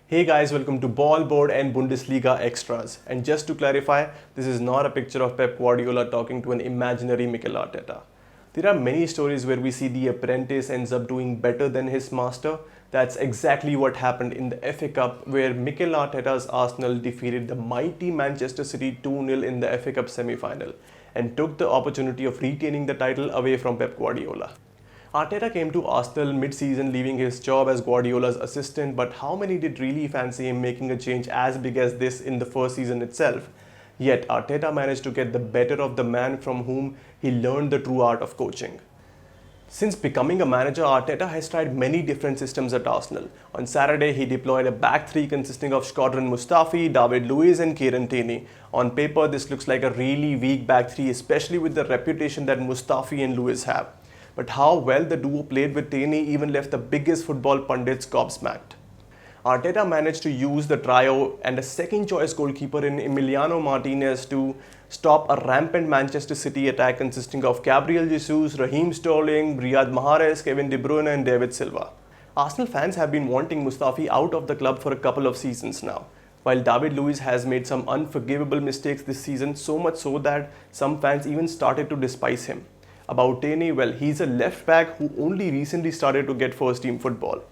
Hey guys, welcome to Ball Board and Bundesliga Extras. And just to clarify, this is not a picture of Pep Guardiola talking to an imaginary Mikel Arteta. There are many stories where we see the apprentice ends up doing better than his master. That's exactly what happened in the FA Cup, where Mikel Arteta's Arsenal defeated the mighty Manchester City 2-0 in the FA Cup semi-final and took the opportunity of retaining the title away from Pep Guardiola. Arteta came to Arsenal mid-season, leaving his job as Guardiola's assistant, but how many did really fancy him making a change as big as this in the first season itself? Yet Arteta managed to get the better of the man from whom he learned the true art of coaching. Since becoming a manager, Arteta has tried many different systems at Arsenal. On Saturday, he deployed a back three consisting of Shkodran Mustafi, David Luiz and Kieran Tierney. On paper, this looks like a really weak back three, especially with the reputation that Mustafi and Luiz have. But how well the duo played with Tierney even left the biggest football pundits gobsmacked. Arteta managed to use the trio and a second choice goalkeeper in Emiliano Martinez to stop a rampant Manchester City attack consisting of Gabriel Jesus, Raheem Sterling, Riyad Mahrez, Kevin De Bruyne and David Silva. Arsenal fans have been wanting Mustafi out of the club for a couple of seasons now. While David Luiz has made some unforgivable mistakes this season, so much so that some fans even started to despise him. About Tierney, well, he's a left back who only recently started to get first team football.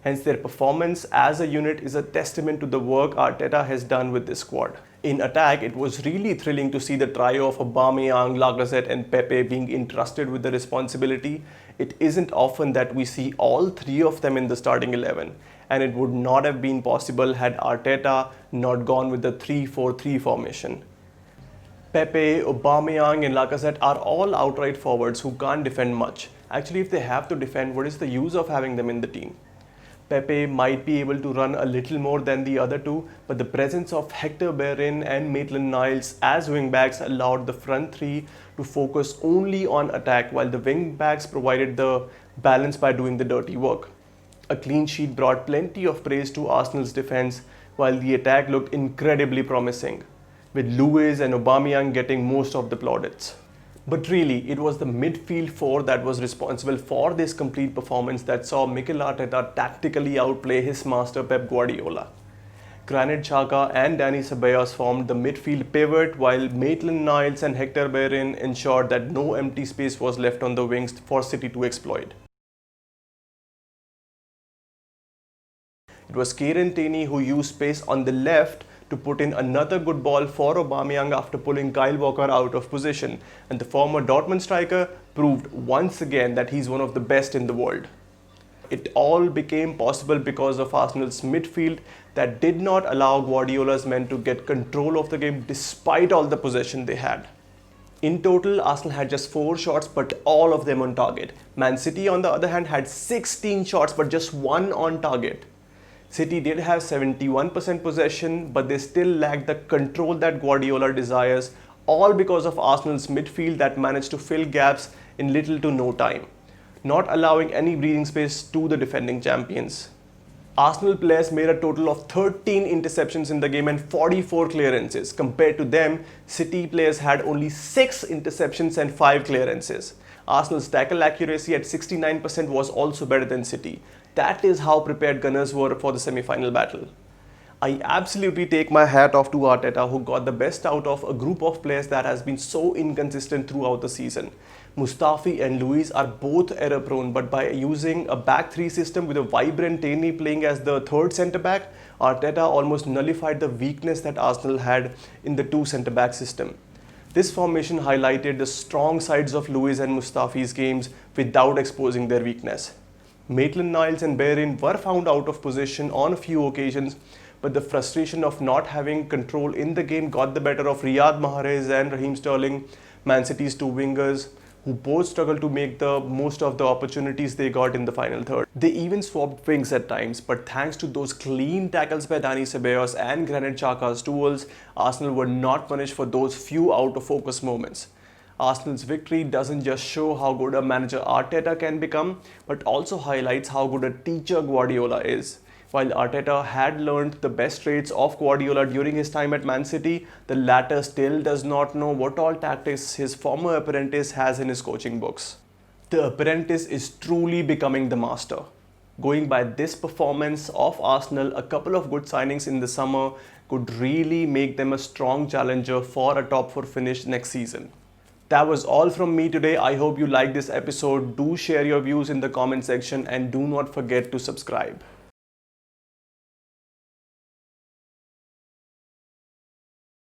Hence, their performance as a unit is a testament to the work Arteta has done with this squad. In attack, it was really thrilling to see the trio of Aubameyang, Lacazette and Pepe being entrusted with the responsibility. It isn't often that we see all three of them in the starting 11, and it would not have been possible had Arteta not gone with the 3-4-3 formation. Pepe, Aubameyang and Lacazette are all outright forwards who can't defend much. Actually, if they have to defend, what is the use of having them in the team? Pepe might be able to run a little more than the other two, but the presence of Hector Bellerin and Maitland-Niles as wingbacks allowed the front three to focus only on attack, while the wingbacks provided the balance by doing the dirty work. A clean sheet brought plenty of praise to Arsenal's defense, while the attack looked incredibly promising, with Luiz and Aubameyang getting most of the plaudits. But really, it was the midfield four that was responsible for this complete performance that saw Mikel Arteta tactically outplay his master Pep Guardiola. Granit Xhaka and Dani Ceballos formed the midfield pivot, while Maitland-Niles and Hector Bellerin ensured that no empty space was left on the wings for City to exploit. It was Kieran Tierney who used space on the left to put in another good ball for Aubameyang after pulling Kyle Walker out of position, and the former Dortmund striker proved once again that he's one of the best in the world. It all became possible because of Arsenal's midfield that did not allow Guardiola's men to get control of the game despite all the possession they had. In total, Arsenal had just 4 shots, but all of them on target. Man City, on the other hand, had 16 shots, but just 1 on target. City did have 71% possession, but they still lacked the control that Guardiola desires, all because of Arsenal's midfield that managed to fill gaps in little to no time, not allowing any breathing space to the defending champions. Arsenal players made a total of 13 interceptions in the game and 44 clearances. Compared to them, City players had only 6 interceptions and 5 clearances. Arsenal's tackle accuracy at 69% was also better than City. That is how prepared Gunners were for the semi-final battle. I absolutely take my hat off to Arteta, who got the best out of a group of players that has been so inconsistent throughout the season. Mustafi and Luiz are both error prone, but by using a back three system with a vibrant Tierney playing as the third centre back, Arteta almost nullified the weakness that Arsenal had in the two centre back system. This formation highlighted the strong sides of Luiz and Mustafi's games without exposing their weakness. Maitland-Niles and Bellerin were found out of position on a few occasions, but the frustration of not having control in the game got the better of Riyad Mahrez and Raheem Sterling, Man City's two wingers, who both struggled to make the most of the opportunities they got in the final third. They even swapped wings at times, but thanks to those clean tackles by Dani Ceballos and Granit Xhaka's duels, Arsenal were not punished for those few out-of-focus moments. Arsenal's victory doesn't just show how good a manager Arteta can become, but also highlights how good a teacher Guardiola is. While Arteta had learned the best traits of Guardiola during his time at Man City, the latter still does not know what all tactics his former apprentice has in his coaching books. The apprentice is truly becoming the master. Going by this performance of Arsenal, a couple of good signings in the summer could really make them a strong challenger for a top 4 finish next season. That was all from me today. I hope you liked this episode. Do share your views in the comment section and do not forget to subscribe.